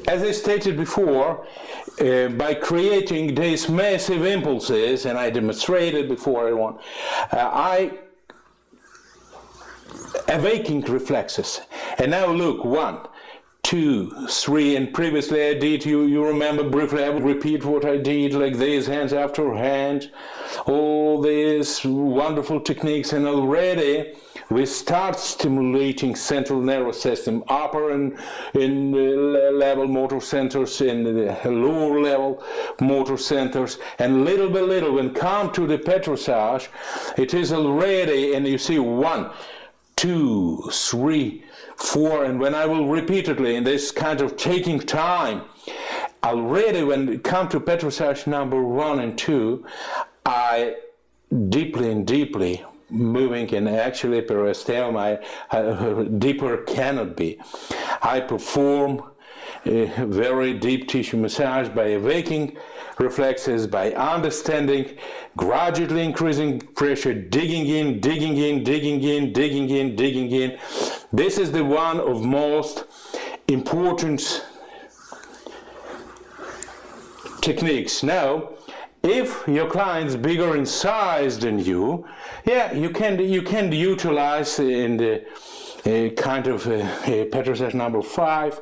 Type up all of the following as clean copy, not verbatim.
as I stated before, by creating these massive impulses, and I demonstrated before everyone, I awaking reflexes. And now look, 1, 2, 3, and previously I did, you remember briefly, I will repeat what I did, like this, hands after hand, all these wonderful techniques, and already we start stimulating central nervous system, upper and in level motor centers, in the lower level motor centers, and little by little, when come to the Petrosage, it is already, and you see 1, 2, 3, 4, and when I will repeatedly, in this kind of taking time, already when it come to Petrosage number 1 and 2, I deeply and deeply moving, and actually peristome, deeper cannot be. I perform a very deep tissue massage by awakening reflexes, by understanding, gradually increasing pressure, digging in, digging in, digging in, digging in, digging in. This is the one of most important techniques. Now, if your client's bigger in size than you, yeah, you can utilize in the kind of Petrosage number 5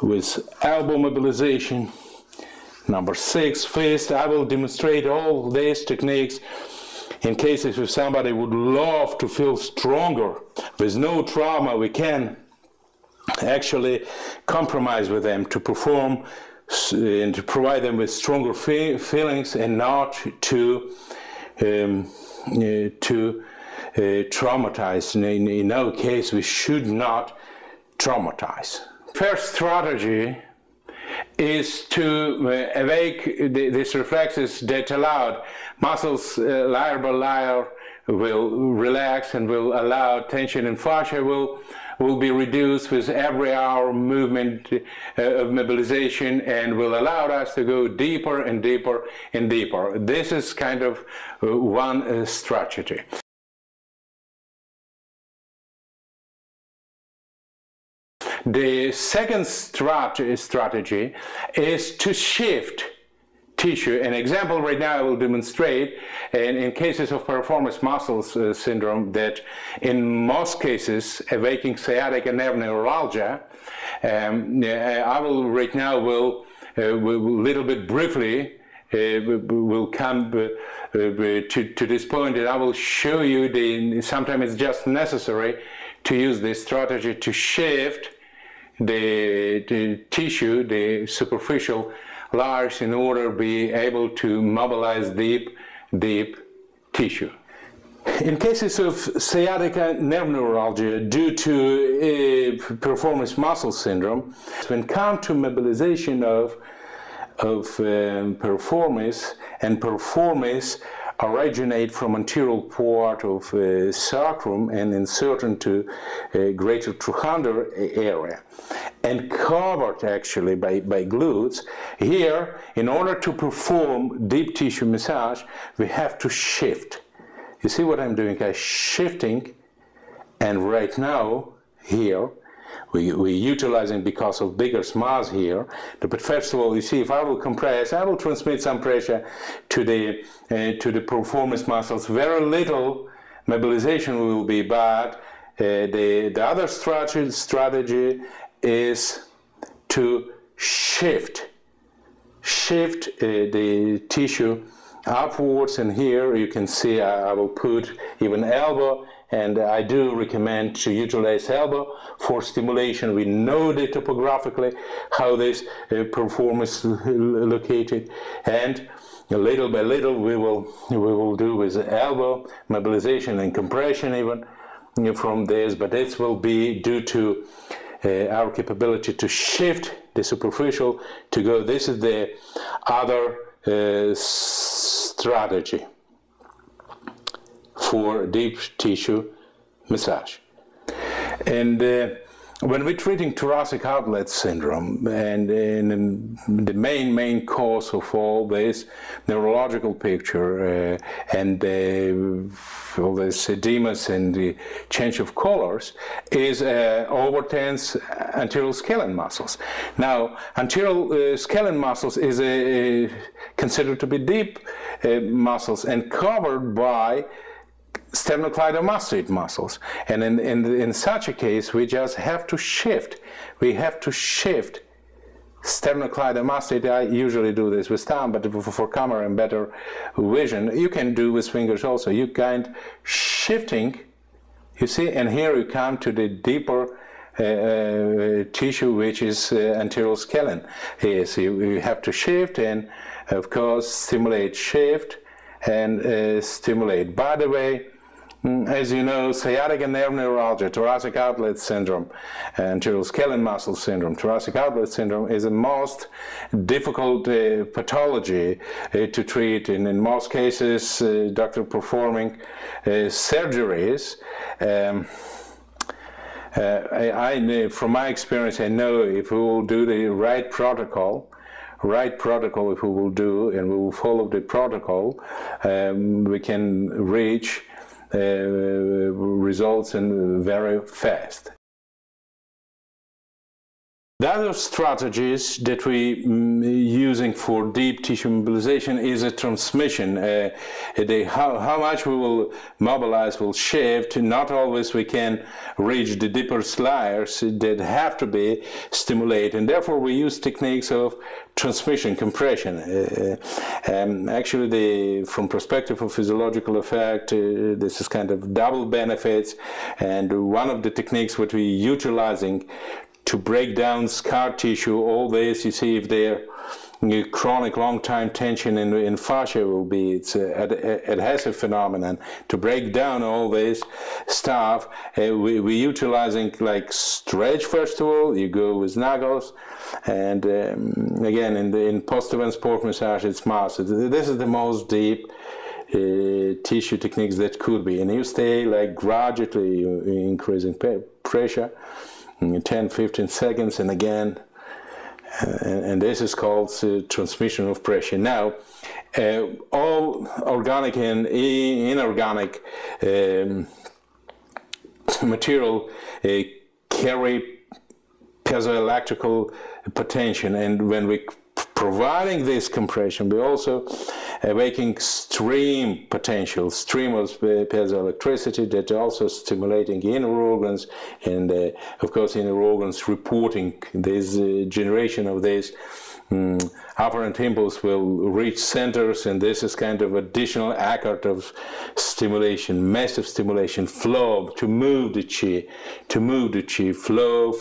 with elbow mobilization, number 6 fist. I will demonstrate all these techniques in cases if somebody would love to feel stronger with no trauma. We can actually compromise with them to perform and to provide them with stronger feelings, and not to traumatize. In our case, we should not traumatize. First strategy is to awake these reflexes that allowed muscles layer by layer will relax and will allow tension, and fascia will be reduced with every hour movement of mobilization, and will allow us to go deeper and deeper and deeper. This is kind of one strategy. The second strategy is to shift tissue. An example right now I will demonstrate, and in cases of piriformis muscles syndrome, that in most cases awakening sciatica nerve neuralgia, I will right now will little bit briefly will come to this point, that I will show you sometimes it's just necessary to use this strategy to shift the tissue, the superficial layers, in order to be able to mobilize deep tissue. In cases of sciatica nerve neuralgia due to piriformis muscle syndrome, when come to mobilization of piriformis, and piriformis originate from anterior part of sacrum and insert into greater trochanter area, and covered actually by glutes. Here, in order to perform deep tissue massage, we have to shift. You see what I'm doing? I'm shifting, and right now here we're utilizing, because of bigger mass here. But first of all, you see, if I will compress, I will transmit some pressure to the piriformis muscles. Very little mobilization will be, but the other strategy is to shift the tissue upwards, and here you can see I will put even elbow, and I do recommend to utilize elbow for stimulation. We know the topographically how this piriformis located, and little by little we will do with elbow mobilization and compression even from this, but this will be due to our capability to shift the superficial to go. This is the other strategy for deep tissue massage. And when we're treating thoracic outlet syndrome, and the main cause of all this neurological picture and all this edemas and the change of colors is overtense anterior scalene muscles. Now, anterior scalene muscles is considered to be deep muscles and covered by sternocleidomastoid muscles, and in such a case we just have to shift. We have to shift sternocleidomastoid. I usually do this with thumb, but for camera and better vision, you can do with fingers also. You kind shifting, you see, and here you come to the deeper tissue, which is anterior scalene. Yes, you have to shift and, of course, stimulate, shift and stimulate. By the way, as you know, sciatica nerve neuralgia, thoracic outlet syndrome, anterior scalene muscle syndrome, thoracic outlet syndrome is the most difficult pathology to treat, and in most cases, doctor performing surgeries. From my experience, I know if we will do the right protocol, if we will do and we will follow the protocol, we can reach results and very fast. The other strategies that we using for deep tissue mobilization is a transmission. How much we will mobilize will shift. Not always we can reach the deeper layers that have to be stimulated, and therefore we use techniques of transmission, compression. Actually, from perspective of physiological effect, this is kind of double benefits, and one of the techniques what we utilizing to break down scar tissue, all this, you see, if they're chronic long-time tension in fascia will be, it's an adhesive phenomenon. To break down all this stuff, we're utilizing like stretch first of all, you go with Nagel's, and again, in post-event sport massage, it's mass. This is the most deep tissue techniques that could be, and you stay like gradually increasing pressure, 10-15 seconds, and again, and this is called transmission of pressure. Now, all organic and inorganic material carry piezoelectrical potential, and when we providing this compression, we also making stream potential, stream of piezoelectricity that also stimulating inner organs, and of course inner organs reporting this generation of this apparent impulse will reach centers, and this is kind of additional accord of stimulation, massive stimulation, flow to move the chi, flow.